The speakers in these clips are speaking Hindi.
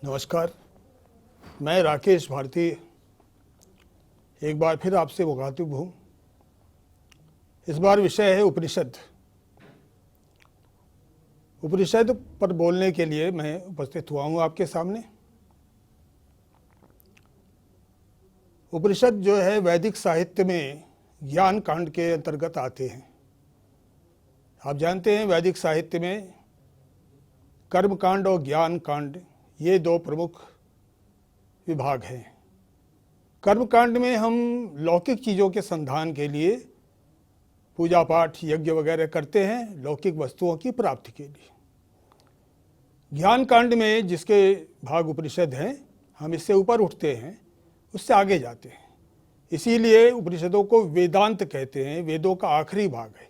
नमस्कार, मैं राकेश भारती एक बार फिर आपसे मुखातिब हूँ। इस बार विषय है उपनिषद। उपनिषद पर बोलने के लिए मैं उपस्थित हुआ हूँ आपके सामने। उपनिषद जो है वैदिक साहित्य में ज्ञान कांड के अंतर्गत आते हैं। आप जानते हैं वैदिक साहित्य में कर्म कांड और ज्ञान कांड ये दो प्रमुख विभाग हैं। कर्म कांड में हम लौकिक चीज़ों के संधान के लिए पूजा पाठ यज्ञ वगैरह करते हैं, लौकिक वस्तुओं की प्राप्ति के लिए। ज्ञान कांड में जिसके भाग उपनिषद हैं, हम इससे ऊपर उठते हैं, उससे आगे जाते हैं। इसीलिए उपनिषदों को वेदांत कहते हैं। वेदों का आखिरी भाग है,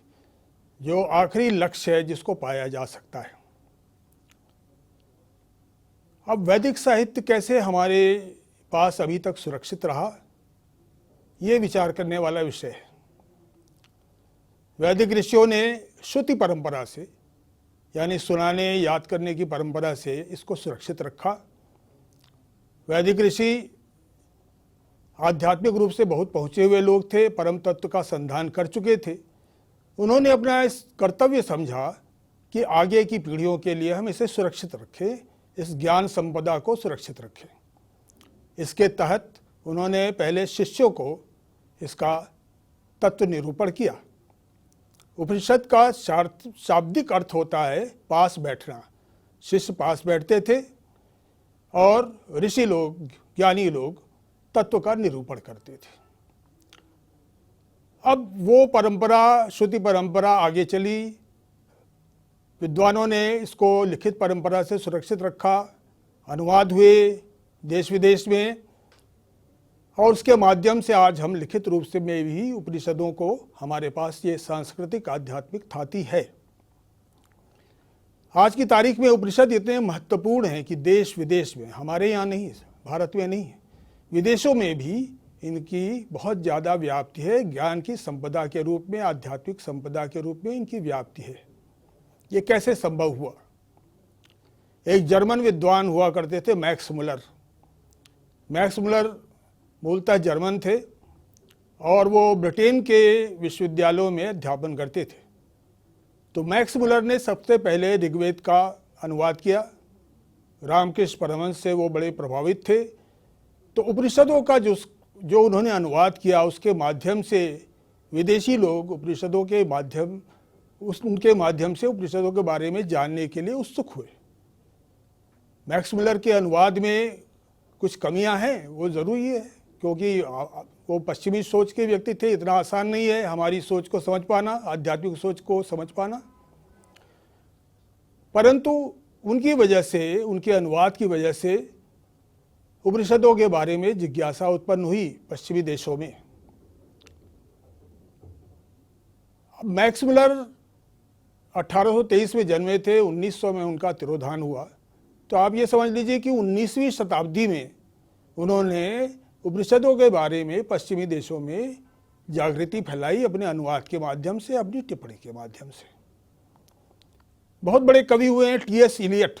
जो आखिरी लक्ष्य है जिसको पाया जा सकता है। अब वैदिक साहित्य कैसे हमारे पास अभी तक सुरक्षित रहा, ये विचार करने वाला विषय है। वैदिक ऋषियों ने श्रुति परंपरा से, यानी सुनाने याद करने की परंपरा से इसको सुरक्षित रखा। वैदिक ऋषि आध्यात्मिक रूप से बहुत पहुँचे हुए लोग थे, परम तत्व का संधान कर चुके थे। उन्होंने अपना इस कर्तव्य समझा कि आगे की पीढ़ियों के लिए हम इसे सुरक्षित रखें, इस ज्ञान संपदा को सुरक्षित रखें। इसके तहत उन्होंने पहले शिष्यों को इसका तत्व निरूपण किया। उपनिषद का शाब्दिक अर्थ होता है पास बैठना। शिष्य पास बैठते थे और ऋषि लोग, ज्ञानी लोग तत्व का निरूपण करते थे। अब वो परंपरा, श्रुति परंपरा आगे चली। विद्वानों ने इसको लिखित परंपरा से सुरक्षित रखा, अनुवाद हुए देश विदेश में, और उसके माध्यम से आज हम लिखित रूप से में भी उपनिषदों को हमारे पास ये सांस्कृतिक आध्यात्मिक थाती है। आज की तारीख में उपनिषद इतने महत्वपूर्ण हैं कि देश विदेश में, हमारे यहाँ नहीं, भारत में नहीं है, विदेशों में भी इनकी बहुत ज़्यादा व्याप्ति है। ज्ञान की संपदा के रूप में, आध्यात्मिक संपदा के रूप में इनकी व्याप्ति है। ये कैसे संभव हुआ? एक जर्मन विद्वान हुआ करते थे, मैक्स मुलर। मैक्स मुलर मूलतः जर्मन थे और वो ब्रिटेन के विश्वविद्यालयों में अध्यापन करते थे। तो मैक्स मुलर ने सबसे पहले ऋग्वेद का अनुवाद किया। रामकृष्ण परमहंस से वो बड़े प्रभावित थे। तो उपनिषदों का जो उन्होंने अनुवाद किया, उसके माध्यम से विदेशी लोग उपनिषदों के माध्यम उनके माध्यम से उपनिषदों के बारे में जानने के लिए उत्सुक हुए। मैक्स मुलर के अनुवाद में कुछ कमियां हैं, वो ज़रूरी है, क्योंकि वो पश्चिमी सोच के व्यक्ति थे। इतना आसान नहीं है हमारी सोच को समझ पाना, आध्यात्मिक सोच को समझ पाना। परंतु उनकी वजह से, उनके अनुवाद की वजह से उपनिषदों के बारे में जिज्ञासा उत्पन्न हुई पश्चिमी देशों में। मैक्स मुलर 1823 में जन्मे थे, 1900 में उनका तिरोधान हुआ। तो आप ये समझ लीजिए कि 19वीं शताब्दी में उन्होंने उपनिषदों के बारे में पश्चिमी देशों में जागृति फैलाई, अपने अनुवाद के माध्यम से, अपनी टिप्पणी के माध्यम से। बहुत बड़े कवि हुए हैं टी.एस. इलियट,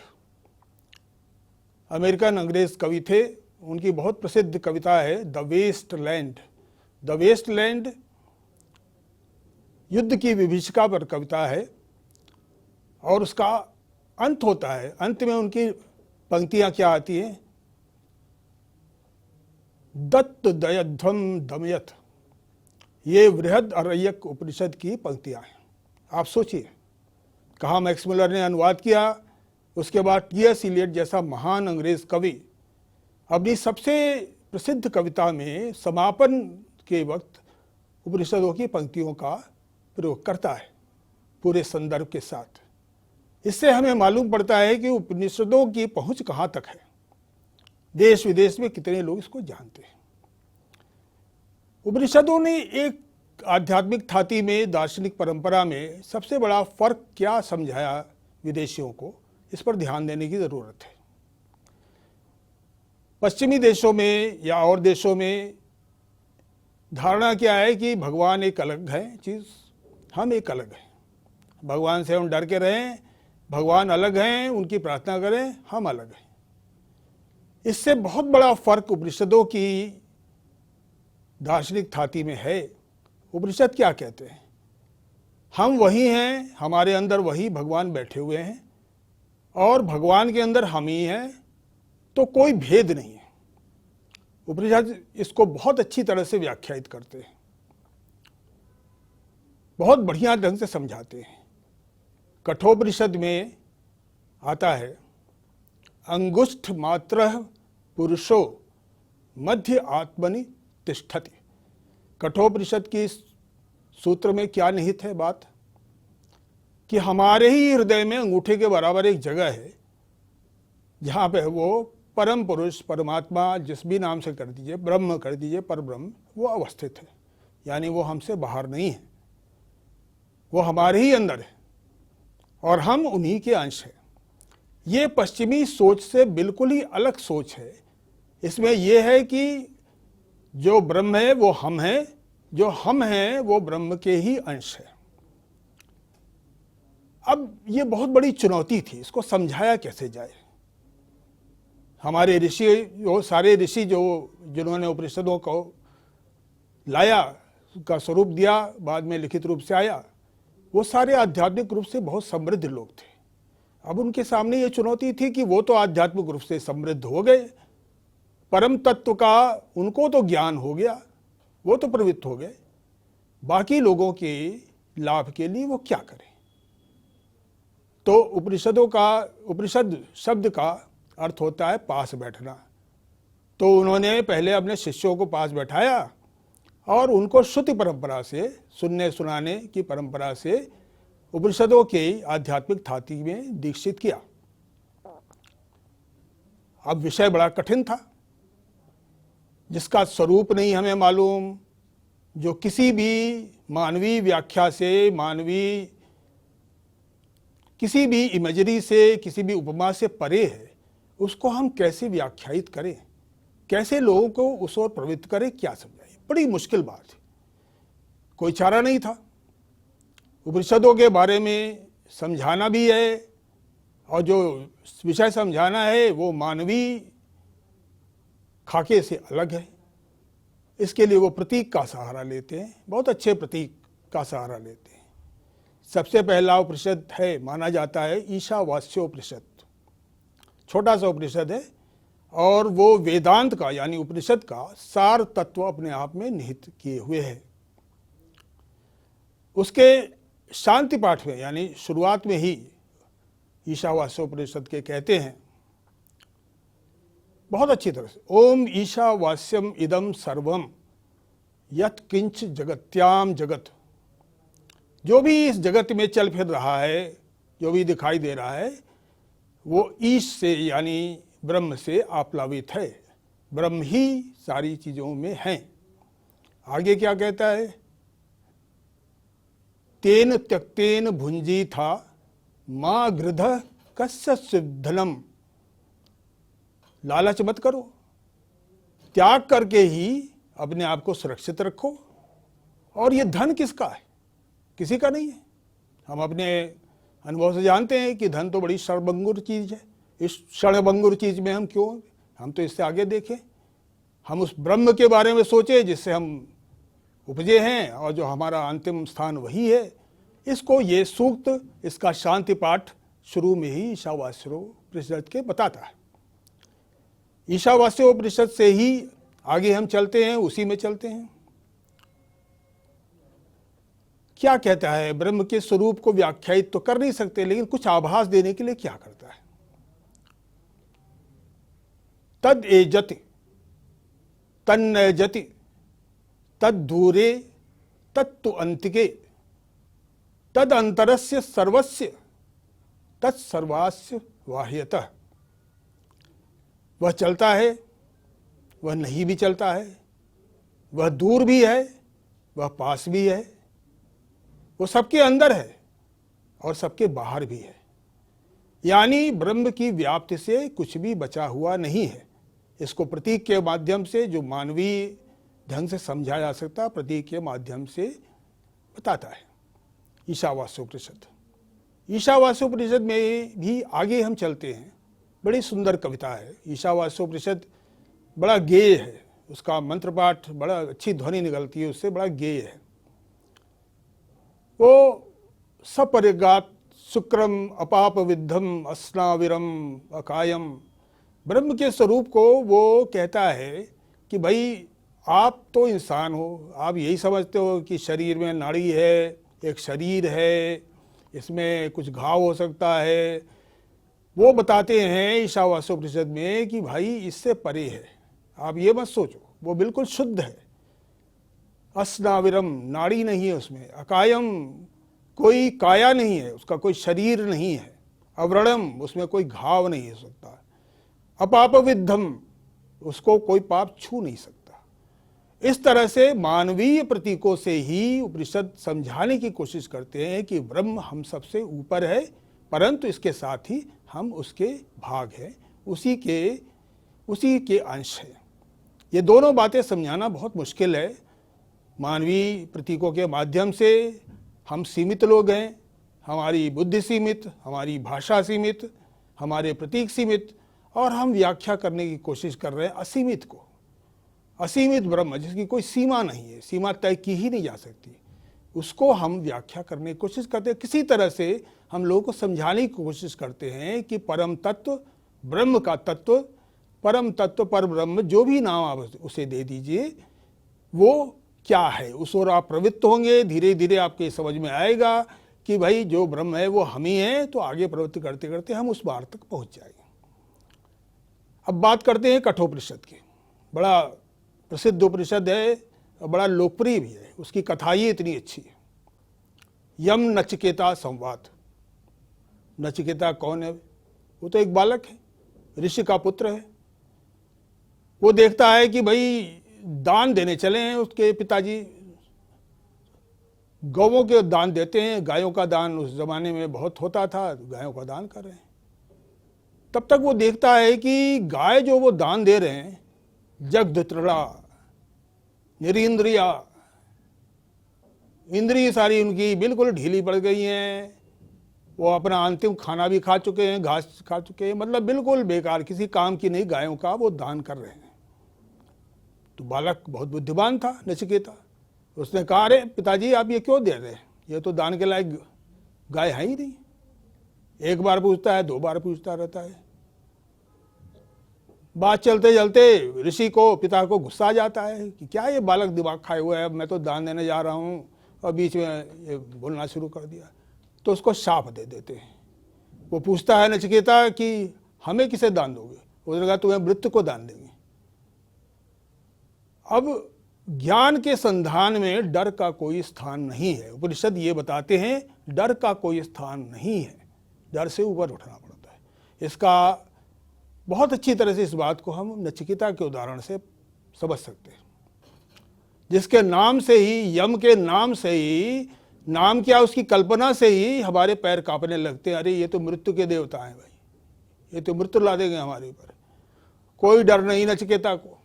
अमेरिकन अंग्रेज कवि थे। उनकी बहुत प्रसिद्ध कविता है the Waste Land. The Waste Land युद्ध की विभीषिका पर कविता है और उसका अंत होता है। अंत में उनकी पंक्तियां क्या आती हैं? दत्त दयध्वम दमयत। ये बृहद अरण्यक उपनिषद की पंक्तियां हैं। आप सोचिए, कहाँ मैक्स मुलर ने अनुवाद किया। उसके बाद टी.एस. इलियट जैसा महान अंग्रेज कवि अपनी सबसे प्रसिद्ध कविता में समापन के वक्त उपनिषदों की पंक्तियों का प्रयोग करता है पूरे संदर्भ के साथ। इससे हमें मालूम पड़ता है कि उपनिषदों की पहुंच कहाँ तक है, देश विदेश में कितने लोग इसको जानते हैं। उपनिषदों ने एक आध्यात्मिक थाती में, दार्शनिक परंपरा में सबसे बड़ा फर्क क्या समझाया विदेशियों को, इस पर ध्यान देने की ज़रूरत है। पश्चिमी देशों में या और देशों में धारणा क्या है कि भगवान एक अलग है चीज़, हम एक अलग हैं। भगवान से हम डर के रहें, भगवान अलग हैं, उनकी प्रार्थना करें, हम अलग हैं। इससे बहुत बड़ा फर्क उपनिषदों की दार्शनिक थाती में है। उपनिषद क्या कहते हैं? हम वही हैं, हमारे अंदर वही भगवान बैठे हुए हैं और भगवान के अंदर हम ही हैं, तो कोई भेद नहीं है। उपनिषद इसको बहुत अच्छी तरह से व्याख्यायित करते हैं, बहुत बढ़िया ढंग से समझाते हैं। कठोपनिषद में आता है, अंगुष्ठ मात्र पुरुषो मध्य आत्मनि तिष्ठति। कठोपनिषद की सूत्र में क्या निहित है बात? कि हमारे ही हृदय में अंगूठे के बराबर एक जगह है जहाँ पे वो परम पुरुष, परमात्मा, जिस भी नाम से कर दीजिए, ब्रह्म कर दीजिए, पर ब्रह्म, वो अवस्थित है। यानी वो हमसे बाहर नहीं है, वो हमारे ही अंदर है और हम उन्हीं के अंश हैं। ये पश्चिमी सोच से बिल्कुल ही अलग सोच है। इसमें यह है कि जो ब्रह्म है वो हम हैं, जो हम हैं वो ब्रह्म के ही अंश है। अब ये बहुत बड़ी चुनौती थी, इसको समझाया कैसे जाए। हमारे ऋषि, जो सारे ऋषि जिन्होंने उपनिषदों को लाया, का स्वरूप दिया, बाद में लिखित रूप से आया, वो सारे आध्यात्मिक रूप से बहुत समृद्ध लोग थे। अब उनके सामने ये चुनौती थी कि वो तो आध्यात्मिक रूप से समृद्ध हो गए, परम तत्व का उनको तो ज्ञान हो गया, वो तो प्रवृत्त हो गए, बाकी लोगों के लाभ के लिए वो क्या करें। तो उपनिषद शब्द का अर्थ होता है पास बैठना। तो उन्होंने पहले अपने शिष्यों को पास बैठाया और उनको श्रुति परंपरा से, सुनने सुनाने की परंपरा से उपनिषदों के आध्यात्मिक थाती में दीक्षित किया। अब विषय बड़ा कठिन था, जिसका स्वरूप नहीं हमें मालूम, जो किसी भी मानवीय व्याख्या से, मानवीय किसी भी इमेजरी से, किसी भी उपमा से परे है, उसको हम कैसे व्याख्यायित करें, कैसे लोगों को उस ओर प्रवृत्त करें, क्या समझाएं? बड़ी मुश्किल बात है। कोई चारा नहीं था। उपनिषदों के बारे में समझाना भी है और जो विषय समझाना है वो मानवीय खाके से अलग है। इसके लिए वो प्रतीक का सहारा लेते हैं, बहुत अच्छे प्रतीक का सहारा लेते हैं। सबसे पहला उपनिषद है, माना जाता है, ईशावास्योपनिषद। छोटा सा उपनिषद है और वो वेदांत का, यानी उपनिषद का सार तत्व अपने आप में निहित किए हुए है। उसके शांति पाठ में, यानी शुरुआत में ही ईशावास्योपनिषद के कहते हैं बहुत अच्छी तरह से, ओम ईशावास्यम इदम सर्वम यत् किंच जगत्याम जगत। जो भी इस जगत में चल फिर रहा है, जो भी दिखाई दे रहा है, वो ईश से, यानी ब्रह्म से आप्लावित है। ब्रह्म ही सारी चीजों में है। आगे क्या कहता है? तेन त्यक्तेन भुंजी था मां गृध कस्य सिद्धनम। लालच मत करो, त्याग करके ही अपने आप को सुरक्षित रखो। और ये धन किसका है? किसी का नहीं है। हम अपने अनुभव से जानते हैं कि धन तो बड़ी क्षणभंगुर चीज है। इस क्षणभंगुर चीज में हम क्यों, हम तो इससे आगे देखें, हम उस ब्रह्म के बारे में सोचे जिससे हम उपजे हैं और जो हमारा अंतिम स्थान वही है। इसको ये सूक्त, इसका शांति पाठ शुरू में ही ईशावास्योपनिषद के बताता है। ईशावास्योपनिषद से ही आगे हम चलते हैं, उसी में चलते हैं। क्या कहता है? ब्रह्म के स्वरूप को व्याख्यायित तो कर नहीं सकते, लेकिन कुछ आभास देने के लिए क्या करता है? तद एजति तन्नयजति तद दूरे तत्तु अंतिके तद अंतरस्य सर्वस्य तत्सर्वास्य बाह्यतः। वह चलता है, वह नहीं भी चलता है, वह दूर भी है, वह पास भी है, वो सबके अंदर है और सबके बाहर भी है। यानी ब्रह्म की व्याप्ति से कुछ भी बचा हुआ नहीं है। इसको प्रतीक के माध्यम से, जो मानवीय ढंग से समझा जा सकता, प्रतीक के माध्यम से बताता है ईशावास्योपनिषद। ईशावास्योपनिषद में भी आगे हम चलते हैं बड़ी सुंदर कविता है। ईशावास्योपनिषद बड़ा गेय है, उसका मंत्र पाठ बड़ा अच्छी ध्वनि निकलती है उससे, बड़ा गेय है। वो सपरिगात शुक्रम अपाप विद्धम अस्नाविरम अकायम, ब्रह्म के स्वरूप को वो कहता है कि भाई आप तो इंसान हो, आप यही समझते हो कि शरीर में नाड़ी है, एक शरीर है, इसमें कुछ घाव हो सकता है। वो बताते हैं ईशावास्योपनिषद में कि भाई इससे परे है, आप ये मत सोचो, वो बिल्कुल शुद्ध है। अस्नाविरम, नाड़ी नहीं है उसमें, अकायम, कोई काया नहीं है, उसका कोई शरीर नहीं है, अव्रणम, उसमें कोई घाव नहीं हो सकता, अपाप विद्धम, उसको कोई पाप छू नहीं सकता। इस तरह से मानवीय प्रतीकों से ही उपनिषद समझाने की कोशिश करते हैं कि ब्रह्म हम सबसे ऊपर है, परंतु इसके साथ ही हम उसके भाग हैं, उसी के अंश हैं। ये दोनों बातें समझाना बहुत मुश्किल है। मानवीय प्रतीकों के माध्यम से हम सीमित लोग हैं, हमारी बुद्धि सीमित, हमारी भाषा सीमित, हमारे प्रतीक सीमित, और हम व्याख्या करने की कोशिश कर रहे हैं असीमित को, असीमित ब्रह्म जिसकी कोई सीमा नहीं है, सीमा तय की ही नहीं जा सकती, उसको हम व्याख्या करने की कोशिश करते हैं। किसी तरह से हम लोगों को समझाने की कोशिश करते हैं कि परम तत्व, ब्रह्म का तत्व, परम तत्व, पर ब्रह्म, जो भी नाम आप उसे दे दीजिए, वो क्या है, उस ओर आप प्रवृत्त होंगे। धीरे धीरे आपके समझ में आएगा कि भाई जो ब्रह्म है वो हम ही हैं, तो आगे प्रवृत्ति करते करते हम उस बार तक पहुंच जाएंगे। अब बात करते हैं कठोपनिषद की। बड़ा प्रसिद्ध उपनिषद है और बड़ा लोकप्रिय भी है, उसकी कथा ही इतनी अच्छी है। यम नचिकेता संवाद। नचिकेता कौन है? वो तो एक बालक है, ऋषि का पुत्र है। वो देखता है कि भाई दान देने चले हैं, उसके पिताजी गौओं के दान देते हैं, गायों का दान उस जमाने में बहुत होता था, गायों का दान कर रहे हैं। तब तक वो देखता है कि गाय जो वो दान दे रहे हैं, जगदृढ़ा, निरींद्रिया, इंद्रिय सारी उनकी बिल्कुल ढीली पड़ गई हैं, वो अपना अंतिम खाना भी खा चुके हैं, घास खा चुके हैं, मतलब बिल्कुल बेकार, किसी काम की नहीं गायों का वो दान कर रहे हैं। तो बालक बहुत बुद्धिमान था, नचिकेता। उसने कहा, अरे पिताजी आप ये क्यों दे रहे हैं, ये तो दान के लायक गाय है ही नहीं। एक बार पूछता है, 2 बार पूछता रहता है। बात चलते चलते ऋषि को, पिता को गुस्सा आ जाता है कि क्या ये बालक दिमाग खाए हुआ है, अब मैं तो दान देने जा रहा हूँ और बीच में ये बोलना शुरू कर दिया। तो उसको शाप दे देते हैं। वो पूछता है नचिकेता कि हमें किसे दान दोगे? उसने कहा तुम्हें मृत्यु को दान देंगे। अब ज्ञान के संधान में डर का कोई स्थान नहीं है। उपनिषद ये बताते हैं डर का कोई स्थान नहीं है, डर से ऊपर उठना पड़ता है। इसका बहुत अच्छी तरह से इस बात को हम नचिकेता के उदाहरण से समझ सकते हैं, जिसके नाम से ही, यम के नाम से ही, नाम क्या उसकी कल्पना से ही हमारे पैर कांपने लगते हैं। अरे ये तो मृत्यु के देवता हैं भाई, ये तो मृत्यु ला देंगे हमारे ऊपर। कोई डर नहीं नचिकेता को,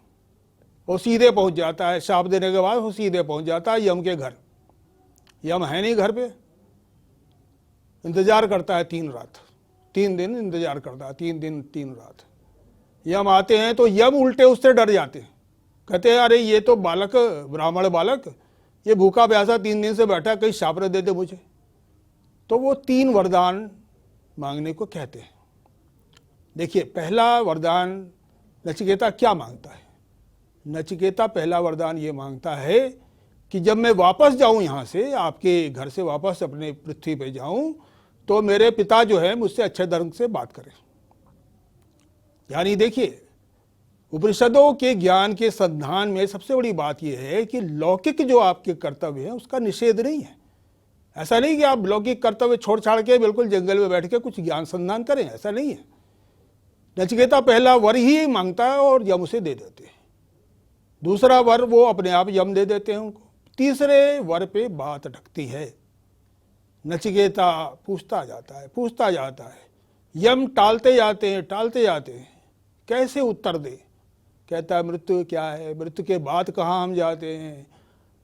वो सीधे पहुंच जाता है। शाप देने के बाद वो सीधे पहुंच जाता है यम के घर। यम है नहीं घर पे, इंतजार करता है 3 दिन इंतजार करता है, 3 दिन 3 रात। यम आते हैं तो यम उल्टे उससे डर जाते हैं, कहते हैं अरे ये तो बालक, ब्राह्मण बालक, ये भूखा प्यासा 3 दिन से बैठा, कहीं शाप न दे दे मुझे। तो वो 3 वरदान मांगने को कहते हैं। देखिए, पहला वरदान नचिकेता क्या मांगता है? नचिकेता पहला वरदान ये मांगता है कि जब मैं वापस जाऊं यहाँ से, आपके घर से वापस अपने पृथ्वी पे जाऊं, तो मेरे पिता जो है मुझसे अच्छे ढंग से बात करें। यानी देखिए, उपनिषदों के ज्ञान के संधान में सबसे बड़ी बात यह है कि लौकिक जो आपके कर्तव्य है उसका निषेध नहीं है। ऐसा नहीं कि आप लौकिक कर्तव्य छोड़ छाड़ के बिल्कुल जंगल में बैठ के कुछ ज्ञान संधान करें, ऐसा नहीं है। नचिकेता पहला वर ही मांगता है और यम उसे दे देते हैं। दूसरा वर वो अपने आप यम दे देते हैं उनको। तीसरे वर पे बात अटकती है। नचिकेता पूछता जाता है, यम टालते जाते हैं, कैसे उत्तर दे? कहता है मृत्यु क्या है, मृत्यु के बाद कहाँ हम जाते हैं?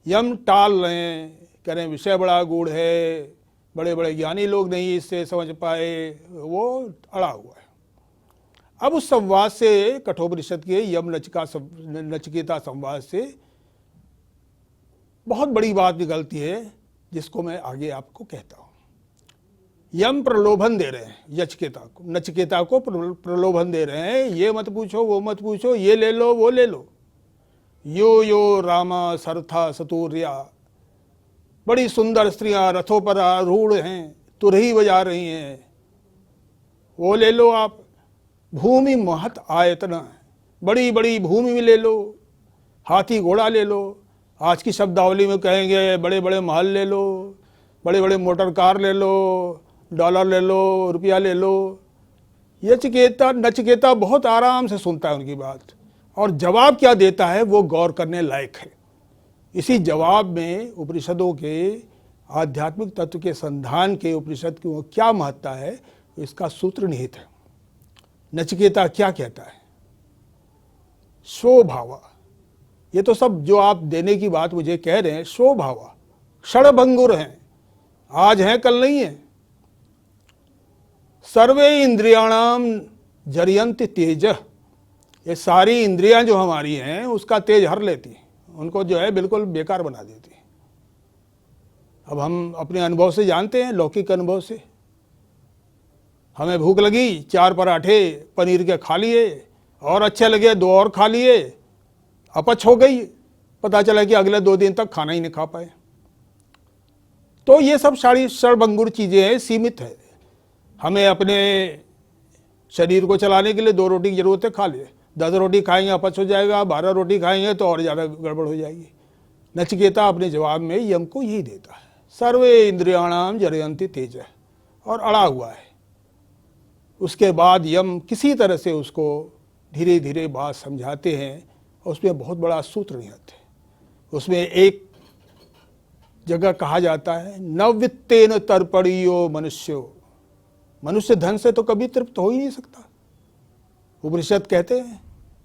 यम टाल रहे हैं, कह रहे हैं विषय बड़ा गूढ़ है, बड़े बड़े ज्ञानी लोग नहीं इससे समझ पाए, वो अड़ा हुआ है। अब उस संवाद से, कठोपनिषद के यम नचिकेता संवाद से बहुत बड़ी बात निकलती है, जिसको मैं आगे आपको कहता हूं। यम प्रलोभन दे रहे हैं नचिकेता को प्रलोभन दे रहे हैं, ये मत पूछो, वो मत पूछो, ये ले लो, वो ले लो। यो यो रामा सरथा सतूर्या, बड़ी सुंदर स्त्रियां रथों पर आरूढ़ हैं, तुरही बजा रही हैं, वो ले लो आप। भूमि महत आयतना, बड़ी बड़ी भूमि में ले लो, हाथी घोड़ा ले लो, आज की शब्दावली में कहेंगे बड़े बड़े महल ले लो, बड़े बड़े मोटर कार ले लो, डॉलर ले लो, रुपया ले लो। नचिकेता बहुत आराम से सुनता है उनकी बात, और जवाब क्या देता है वो गौर करने लायक है। इसी जवाब में उपनिषदों के आध्यात्मिक तत्व के संधान के उपनिषद की क्या महत्ता है, इसका सूत्र निहित है। नचिकेता क्या कहता है? स्वभावा, ये तो सब जो आप देने की बात मुझे कह रहे हैं, स्वभावा क्षणभंगुर हैं, आज हैं कल नहीं है। सर्वे इंद्रियाणाम जरियंत तेज, ये सारी इंद्रियां जो हमारी हैं उसका तेज हर लेती हैं, उनको जो है बिल्कुल बेकार बना देती है। अब हम अपने अनुभव से जानते हैं, लौकिक अनुभव से, हमें भूख लगी, 4 पराठे पनीर के खा लिए, और अच्छे लगे 2 और खा लिए, अपच हो गई, पता चला कि अगले 2 दिन तक खाना ही नहीं खा पाए। तो ये सब सारी क्षणभंगुर चीज़ें हैं, सीमित है। हमें अपने शरीर को चलाने के लिए 2 रोटी की जरूरत है, खा लिए। 10 रोटी खाएंगे अपच हो जाएगा, 12 रोटी खाएंगे तो और ज़्यादा गड़बड़ हो जाएगी। नचिकेता अपने जवाब में यम को यही देता है, सर्वे इंद्रियाणाम जरयंती तेज, और अड़ा हुआ है। उसके बाद यम किसी तरह से उसको धीरे धीरे बात समझाते हैं, और उसमें बहुत बड़ा सूत्र निहित है। उसमें एक जगह कहा जाता है, नवित्तेन तर्पणीयो मनुष्यो, मनुष्य धन से तो कभी तृप्त हो ही नहीं सकता। उपनिषद कहते हैं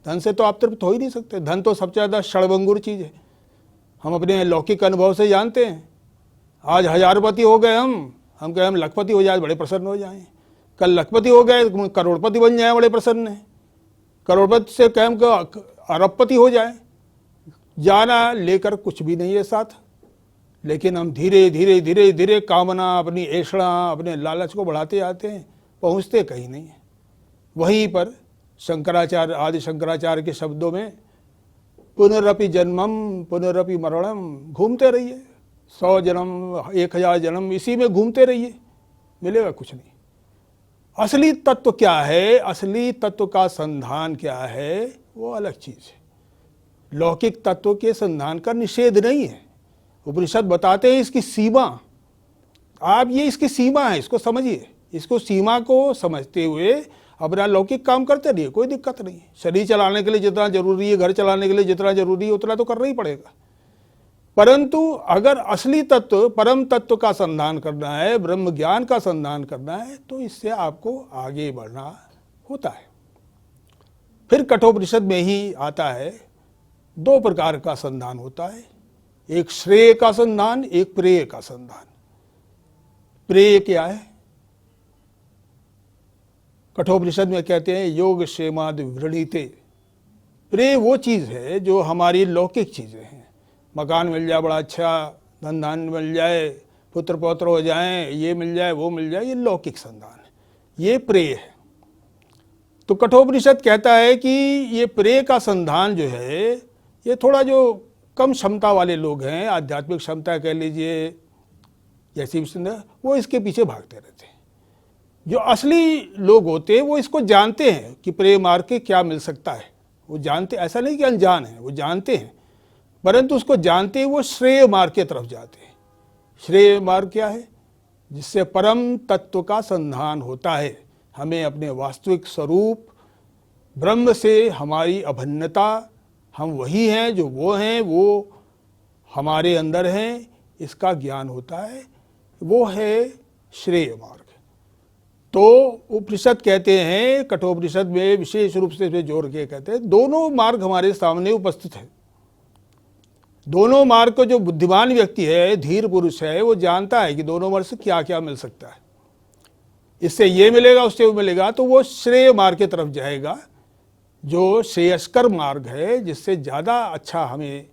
धन से तो आप तृप्त हो ही नहीं सकते, धन तो सबसे ज़्यादा क्षणभंगुर चीज़ है। हम अपने लौकिक अनुभव से जानते हैं, आज हजारपति हो गए हम कहें हम लखपति हो जाए बड़े प्रसन्न हो जाएं, कल लखपति हो गए करोड़पति बन जाए बड़े प्रसन्न हैं, करोड़पति से कहें अरबपति हो जाए, जाना लेकर कुछ भी नहीं है साथ। लेकिन हम धीरे धीरे धीरे धीरे कामना, अपनी ऐषणा, अपने लालच को बढ़ाते जाते हैं, पहुँचते कहीं नहीं है। वहीं पर शंकराचार्य, आदि शंकराचार्य के शब्दों में, पुनरपि जन्मम पुनरपि मरणम, घूमते रहिए, 100 जन्म 1000 जन्म इसी में घूमते रहिए, मिलेगा कुछ नहीं। असली तत्व क्या है, असली तत्व का संधान क्या है, वो अलग चीज़ है। लौकिक तत्व के संधान का निषेध नहीं है। उपनिषद बताते हैं इसकी सीमा, आप ये इसकी सीमा है, इसको समझिए, इसको सीमा को समझते हुए अपना लौकिक काम करते रहिए, कोई दिक्कत नहीं है। शरीर चलाने के लिए जितना जरूरी है, घर चलाने के लिए जितना जरूरी है, उतना तो करना ही पड़ेगा। परंतु अगर असली तत्व, परम तत्व का संधान करना है, ब्रह्म ज्ञान का संधान करना है, तो इससे आपको आगे बढ़ना होता है। फिर कठोपनिषद में ही आता है, 2 प्रकार का संधान होता है, एक श्रेय का संधान, एक प्रेय का संधान। प्रेय क्या है? कठोपनिषद में कहते हैं योग क्षेमाद वृणीते। प्रेय वो चीज़ है जो हमारी लौकिक चीज़ें हैं, मकान मिल जाए बड़ा अच्छा, धन धान मिल जाए, पुत्र पौत्र हो जाएं, ये मिल जाए वो मिल जाए, ये लौकिक संधान है, ये प्रेय है। तो कठोपनिषद कहता है कि ये प्रेय का संधान जो है, ये थोड़ा जो कम क्षमता वाले लोग हैं, आध्यात्मिक क्षमता कह लीजिए जैसी भी, वो इसके पीछे भागते रहते हैं। जो असली लोग होते हैं वो इसको जानते हैं कि प्रेय मार्ग के क्या मिल सकता है, वो जानते, ऐसा नहीं कि अनजान है, वो जानते हैं, परंतु उसको जानते ही वो श्रेय मार्ग की तरफ जाते हैं। श्रेय मार्ग क्या है? जिससे परम तत्व का संधान होता है, हमें अपने वास्तविक स्वरूप ब्रह्म से हमारी अभिन्नता, हम वही हैं जो वो हैं, वो हमारे अंदर हैं, इसका ज्ञान होता है, वो है श्रेय मार्ग। तो उपनिषद कहते हैं, कठोपनिषद में विशेष रूप से जोड़ के कहते हैं, दोनों मार्ग हमारे सामने उपस्थित है। दोनों मार्ग को जो बुद्धिमान व्यक्ति है, धीर पुरुष है, वो जानता है कि दोनों मार्ग से क्या क्या मिल सकता है। इससे ये मिलेगा उससे वो मिलेगा, तो वो श्रेय मार्ग की तरफ जाएगा, जो श्रेयस्कर मार्ग है, जिससे ज़्यादा अच्छा हमें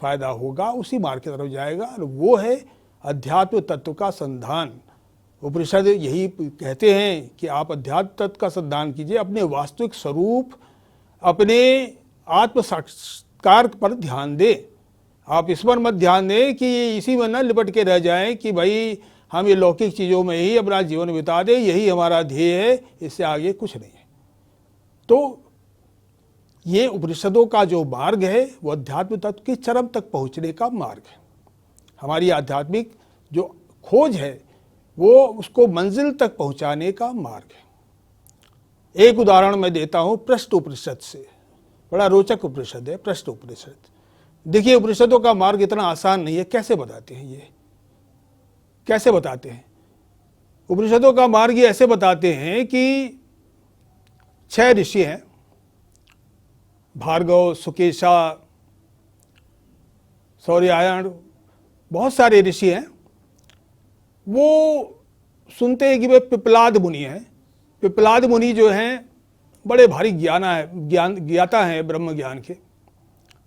फायदा होगा, उसी मार्ग की तरफ जाएगा। और वो है अध्यात्म तत्व का संधान। उपनिषद यही कहते हैं कि आप अध्यात्म तत्व का संधान कीजिए, अपने वास्तविक स्वरूप, अपने आत्म साक्षात्कार पर ध्यान दें। आप इस पर मत ध्यान दें कि इसी में न लिपट के रह जाएं कि भाई हम ये लौकिक चीज़ों में ही अपना जीवन बिता दें, यही हमारा ध्येय है, इससे आगे कुछ नहीं है। तो ये उपनिषदों का जो मार्ग है वो अध्यात्म तत्व के चरम तक पहुंचने का मार्ग है। हमारी आध्यात्मिक जो खोज है वो उसको मंजिल तक पहुंचाने का मार्ग है। एक उदाहरण मैं देता हूं पृष्ठ उपनिषद से, बड़ा रोचक उपनिषद है पृष्ठ उपनिषद। देखिए, उपनिषदों का मार्ग इतना आसान नहीं है। कैसे बताते हैं ये, कैसे बताते हैं? उपनिषदों का मार्ग ये ऐसे बताते हैं कि 6 ऋषि हैं, भार्गव, सुकेशा, सौर्यायण, बहुत सारे ऋषि हैं। वो सुनते हैं कि वे पिपलाद मुनि हैं। पिपलाद मुनि जो हैं बड़े भारी ज्ञाता हैं ब्रह्म ज्ञान के।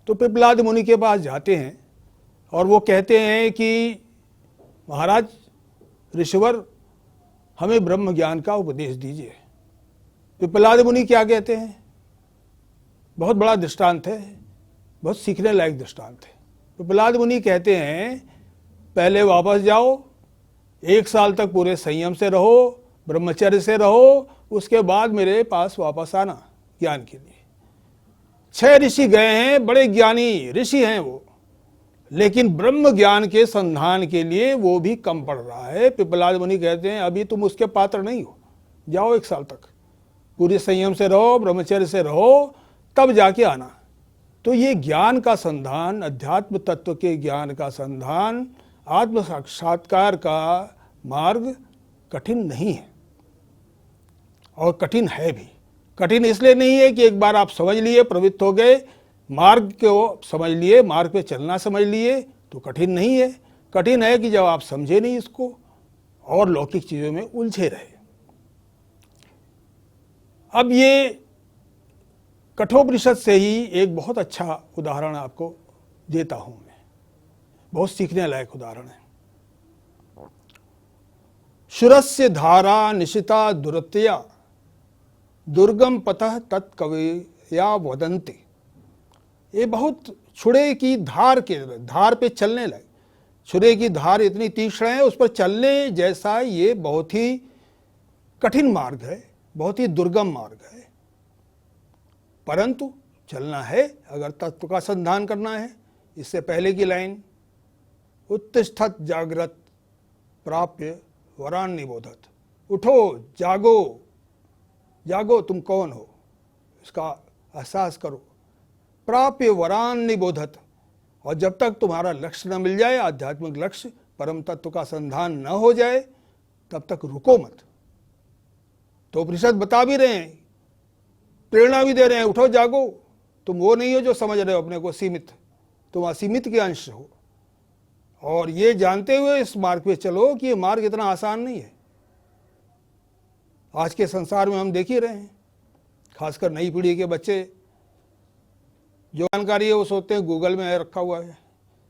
तो पिपलाद मुनि के पास जाते हैं और वो कहते हैं कि महाराज ऋषिवर, हमें ब्रह्म ज्ञान का उपदेश दीजिए। पिपलाद मुनि क्या कहते हैं? बहुत बड़ा दृष्टांत है, बहुत सीखने लायक दृष्टांत है। पिपलाद मुनि कहते हैं, पहले वापस जाओ, 1 साल तक पूरे संयम से रहो, ब्रह्मचर्य से रहो, उसके बाद मेरे पास वापस आना ज्ञान के लिए। 6 ऋषि गए हैं, बड़े ज्ञानी ऋषि हैं वो, लेकिन ब्रह्म ज्ञान के संधान के लिए वो भी कम पड़ रहा है। पिपलाद मुनि कहते हैं, अभी तुम उसके पात्र नहीं हो, जाओ 1 साल तक पूरे संयम से रहो, ब्रह्मचर्य से रहो, तब जाके आना। तो ये ज्ञान का संधान, अध्यात्म तत्व के ज्ञान का संधान, आत्म साक्षात्कार का मार्ग कठिन नहीं है, और कठिन है भी। कठिन इसलिए नहीं है कि एक बार आप समझ लिए, प्रवृत्त हो गए, मार्ग को समझ लिए, मार्ग पे चलना समझ लिए, तो कठिन नहीं है। कठिन है कि जब आप समझे नहीं इसको और लौकिक चीज़ों में उलझे रहे। अब ये कठोपनिषद से ही एक बहुत अच्छा उदाहरण आपको देता हूं मैं, बहुत सीखने लायक उदाहरण है। शुरस्य धारा निशिता दुरत्या दुर्गम पतः तत्कवया वदन्ति। ये बहुत छुरे की धार पे चलने लगे। छुरे की धार इतनी तीक्ष्ण है, उस पर चलने जैसा ये बहुत ही कठिन मार्ग है, बहुत ही दुर्गम मार्ग है। परंतु चलना है अगर तत्व का संधान करना है। इससे पहले की लाइन, उत्तिष्ठत जागृत प्राप्य वरान निबोधत। उठो, जागो, जागो, तुम कौन हो इसका एहसास करो। प्राप्य वरान निबोधत, और जब तक तुम्हारा लक्ष्य न मिल जाए, आध्यात्मिक लक्ष्य, परम तत्व का संधान न हो जाए, तब तक रुको मत। तो उपनिषद बता भी रहे हैं, प्रेरणा भी दे रहे हैं, उठो जागो, तुम वो नहीं हो जो समझ रहे हो अपने को सीमित, तुम असीमित के अंश हो। और ये जानते हुए इस मार्ग पे चलो कि ये मार्ग इतना आसान नहीं है। आज के संसार में हम देख ही रहे हैं, खासकर नई पीढ़ी के बच्चे, जो जानकारी है वो सोचते हैं गूगल में रखा हुआ है,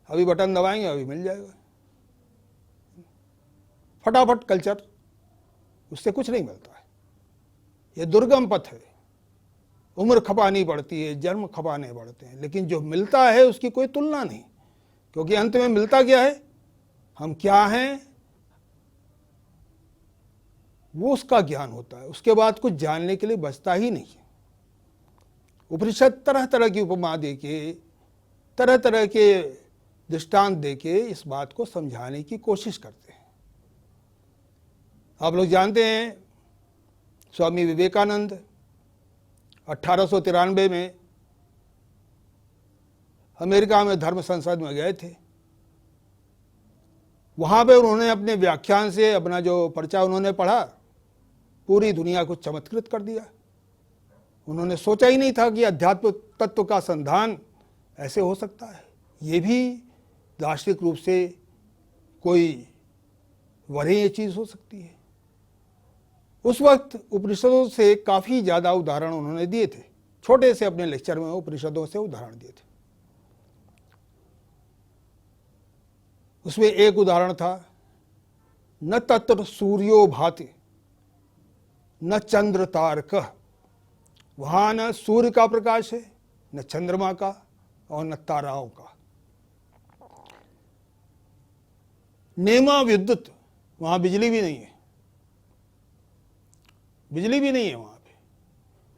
अभी बटन दबाएंगे अभी मिल जाएगा। फटाफट कल्चर, उससे कुछ नहीं मिलता है। ये दुर्गम पथ है, उम्र खपानी पड़ती है, जन्म खपाने पड़ते हैं, लेकिन जो मिलता है उसकी कोई तुलना नहीं। क्योंकि अंत में मिलता क्या है, हम क्या हैं वो उसका ज्ञान होता है। उसके बाद कुछ जानने के लिए बचता ही नहीं है। उपनिषद तरह तरह की उपमा देके, तरह तरह के दृष्टांत देके इस बात को समझाने की कोशिश करते हैं। आप लोग जानते हैं स्वामी विवेकानंद 1893 में अमेरिका में धर्म संसद में गए थे। वहाँ पे उन्होंने अपने व्याख्यान से अपना जो पर्चा उन्होंने पढ़ा, पूरी दुनिया को चमत्कृत कर दिया। उन्होंने सोचा ही नहीं था कि अध्यात्म तत्व का संधान ऐसे हो सकता है। ये भी दार्शनिक रूप से कोई वरीय चीज़ हो सकती है। उस वक्त उपनिषदों से काफ़ी ज़्यादा उदाहरण उन्होंने दिए थे। छोटे से अपने लेक्चर में उपनिषदों से उदाहरण दिए थे। उसमें एक उदाहरण था, न तत्र सूर्यो भाति न चंद्र तारकः, वहाँ न सूर्य का प्रकाश है, न चंद्रमा का और न ताराओं का। नेमा विद्युत, वहाँ बिजली भी नहीं है, बिजली भी नहीं है वहाँ पे।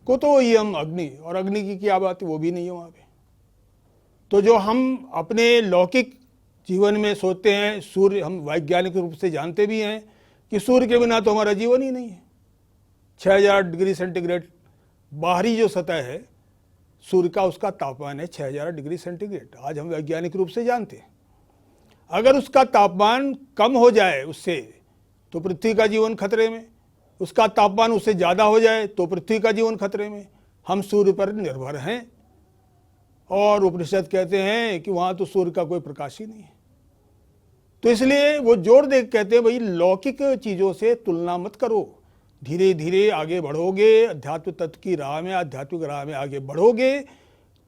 कुतो इयम् अग्नि, और अग्नि की क्या बात है, वो भी नहीं है वहाँ पे। तो जो हम अपने लौकिक जीवन में सोचते हैं, सूर्य, हम वैज्ञानिक रूप से जानते भी हैं कि सूर्य के बिना तो हमारा जीवन ही नहीं है। 6000 डिग्री सेंटीग्रेड बाहरी जो सतह है सूर्य का, उसका तापमान है 6000 डिग्री सेंटीग्रेड। आज हम वैज्ञानिक रूप से जानते हैं। अगर उसका तापमान कम हो जाए उससे तो पृथ्वी का जीवन खतरे में, उसका तापमान उससे ज़्यादा हो जाए तो पृथ्वी का जीवन खतरे में। हम सूर्य पर निर्भर हैं और उपनिषद कहते हैं कि वहाँ तो सूर्य का कोई प्रकाश ही नहीं है। तो इसलिए वो जोर दे कहते हैं, भाई लौकिक चीज़ों से तुलना मत करो, धीरे धीरे आगे बढ़ोगे, अध्यात्म तत्व की राह में, आध्यात्मिक राह में आगे बढ़ोगे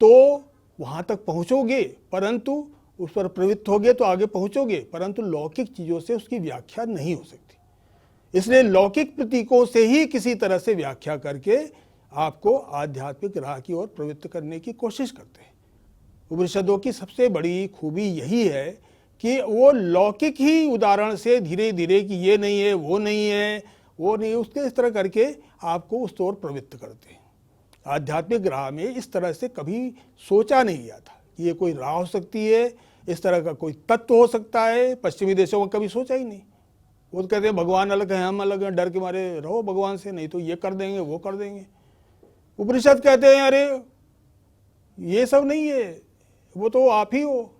तो वहाँ तक पहुँचोगे, परंतु उस पर प्रवृत्त होगे तो आगे पहुँचोगे, परंतु लौकिक चीज़ों से उसकी व्याख्या नहीं हो सकती। इसलिए लौकिक प्रतीकों से ही किसी तरह से व्याख्या करके आपको आध्यात्मिक राह की ओर प्रवृत्त करने की कोशिश करते हैं। उपनिषदों की सबसे बड़ी खूबी यही है कि वो लौकिक ही उदाहरण से धीरे धीरे कि ये नहीं है, वो नहीं है, वो नहीं, उसके इस तरह करके आपको उस ओर प्रवृत्त करते हैं। आध्यात्मिक राह में इस तरह से कभी सोचा नहीं गया था कि ये कोई राह हो सकती है, इस तरह का कोई तत्व हो सकता है। पश्चिमी देशों में कभी सोचा ही नहीं। वो तो कहते हैं भगवान अलग है, हम अलग हैं, डर के मारे रहो भगवान से, नहीं तो ये कर देंगे, वो कर देंगे। उपनिषद कहते हैं अरे ये सब नहीं है, वो तो आप ही हो,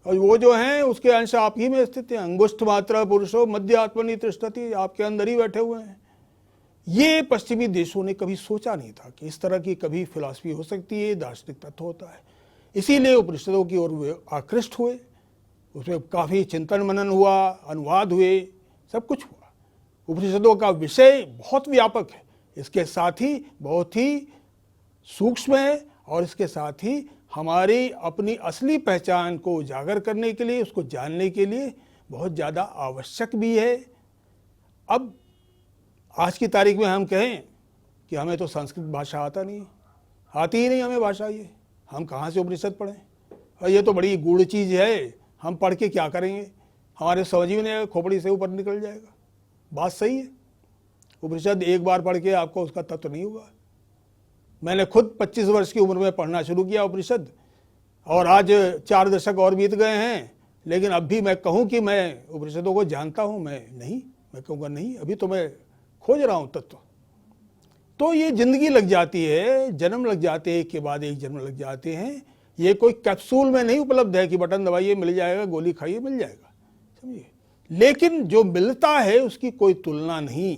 और वो जो हैं उसके अंश आप ही में स्थित हैं। अंगुष्ठ मात्रा पुरुषो मध्य आत्मनि तिष्ठति, आपके अंदर ही बैठे हुए हैं। ये पश्चिमी देशों ने कभी सोचा नहीं था कि इस तरह की कभी फिलॉसफी हो सकती है, दार्शनिक तत्व होता है। इसीलिए उपनिषदों की ओर वे आकृष्ट हुए, उसमें काफ़ी चिंतन मनन हुआ, अनुवाद हुए, सब कुछ हुआ। उपनिषदों का विषय बहुत व्यापक है, इसके साथ ही बहुत ही सूक्ष्म है, और इसके साथ ही हमारी अपनी असली पहचान को उजागर करने के लिए, उसको जानने के लिए बहुत ज़्यादा आवश्यक भी है। अब आज की तारीख में हम कहें कि हमें तो संस्कृत भाषा आता नहीं, आती ही नहीं हमें भाषा, ये हम कहाँ से उपनिषद पढ़ें, और ये तो बड़ी गूढ़ चीज़ है, हम पढ़ के क्या करेंगे, हमारे समझ में नहीं आएगा, खोपड़ी से ऊपर निकल जाएगा। बात सही है, उपनिषद एक बार पढ़ के आपको उसका तत्व नहीं होगा। मैंने खुद 25 वर्ष की उम्र में पढ़ना शुरू किया उपनिषद, और आज 4 दशक और बीत गए हैं, लेकिन अब भी मैं कहूँ कि मैं उपनिषदों को जानता हूँ, मैं कहूँगा नहीं, अभी तो मैं खोज रहा हूँ तत्व। तो ये जिंदगी लग जाती है, जन्म लग जाते हैं, एक के बाद एक जन्म लग जाते हैं। ये कोई कैप्सूल में नहीं उपलब्ध है कि बटन दबाइए मिल जाएगा, गोली खाइए मिल जाएगा, समझिए। लेकिन जो मिलता है उसकी कोई तुलना नहीं।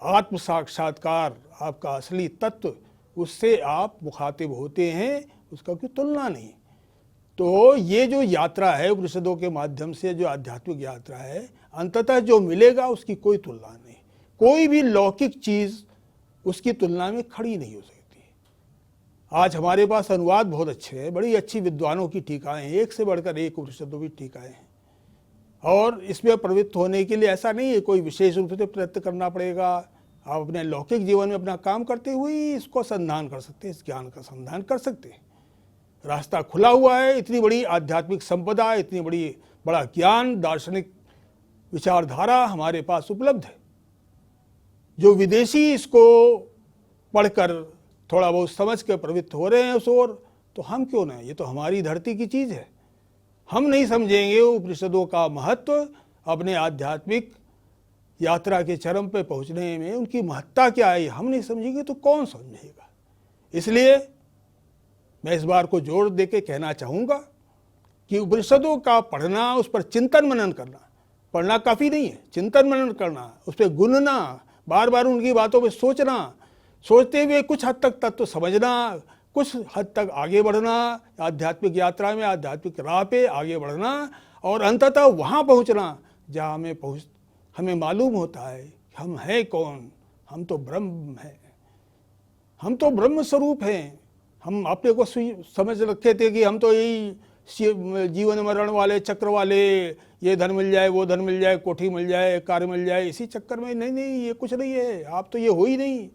आत्म साक्षात्कार, आपका असली तत्व, उससे आप मुखातिब होते हैं, उसका कोई तुलना नहीं। तो ये जो यात्रा है उपनिषदों के माध्यम से, जो आध्यात्मिक यात्रा है, अंततः जो मिलेगा उसकी कोई तुलना नहीं। कोई भी लौकिक चीज़ उसकी तुलना में खड़ी नहीं हो सकती। आज हमारे पास अनुवाद बहुत अच्छे हैं, बड़ी अच्छी विद्वानों की टीकाएँ हैं, एक से बढ़कर एक उपनिषदों की टीकाएँ हैं, और इसमें प्रवृत्त होने के लिए ऐसा नहीं है कोई विशेष रूप से प्रयत्न करना पड़ेगा। आप अपने लौकिक जीवन में अपना काम करते हुए ही इसको संधान कर सकते हैं, इस ज्ञान का संधान कर सकते हैं। रास्ता खुला हुआ है, इतनी बड़ी आध्यात्मिक संपदा, इतनी बड़ा ज्ञान, दार्शनिक विचारधारा हमारे पास उपलब्ध है। जो विदेशी इसको पढ़कर थोड़ा बहुत समझ कर प्रवृत्त हो रहे हैं उस ओर, तो हम क्यों ना, ये तो हमारी धरती की चीज़ है। हम नहीं समझेंगे उपनिषदों का महत्व, अपने आध्यात्मिक यात्रा के चरम पे पहुंचने में उनकी महत्ता क्या है, हम नहीं समझेंगे तो कौन समझेगा। इसलिए मैं इस बार को जोर दे के कहना चाहूँगा कि उपनिषदों का पढ़ना, उस पर चिंतन मनन करना, पढ़ना काफ़ी नहीं है, चिंतन मनन करना, उस पर गुनना, बार बार उनकी बातों पे सोचना, सोचते हुए कुछ हद तक तत्व समझना, कुछ हद तक आगे बढ़ना, आध्यात्मिक यात्रा में, आध्यात्मिक राह पे आगे बढ़ना, और अंततः वहाँ पहुँचना जहाँ हमें मालूम होता है हम हैं कौन? हम तो ब्रह्म हैं, हम तो ब्रह्म स्वरूप हैं। हम अपने को समझ रखे थे कि हम तो यही जीवन मरण वाले चक्र वाले, ये धन मिल जाए, वो धन मिल जाए, कोठी मिल जाए, कार मिल जाए, इसी चक्कर में। नहीं नहीं, ये कुछ नहीं है। आप तो ये हो ही नहीं।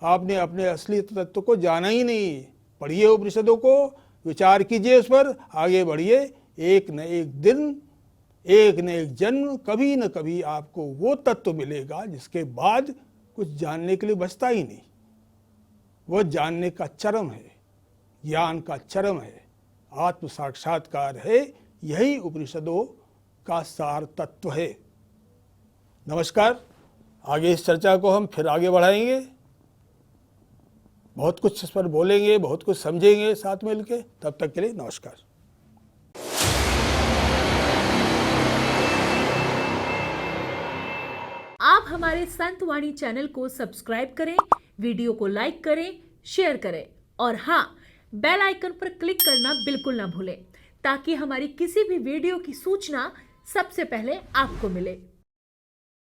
आपने अपने असली तत्व को जाना ही नहीं। पढ़िए उपनिषदों को, विचार कीजिए उस पर, आगे बढ़िए। एक न एक दिन, एक न एक जन्म, कभी न कभी आपको वो तत्व मिलेगा जिसके बाद कुछ जानने के लिए बचता ही नहीं। वह जानने का चरम है, ज्ञान का चरम है, आत्म साक्षात्कार है। यही उपनिषदों का सार तत्व है। नमस्कार। आगे इस चर्चा को हम फिर आगे बढ़ाएंगे। बहुत कुछ इस पर बोलेंगे, बहुत कुछ समझेंगे साथ मिलके। तब तक के लिए नमस्कार। आप हमारे संत वाणी चैनल को सब्सक्राइब करें, वीडियो को लाइक करें, शेयर करें और हाँ, बेल आइकन पर क्लिक करना बिल्कुल ना भूलें ताकि हमारी किसी भी वीडियो की सूचना सबसे पहले आपको मिले।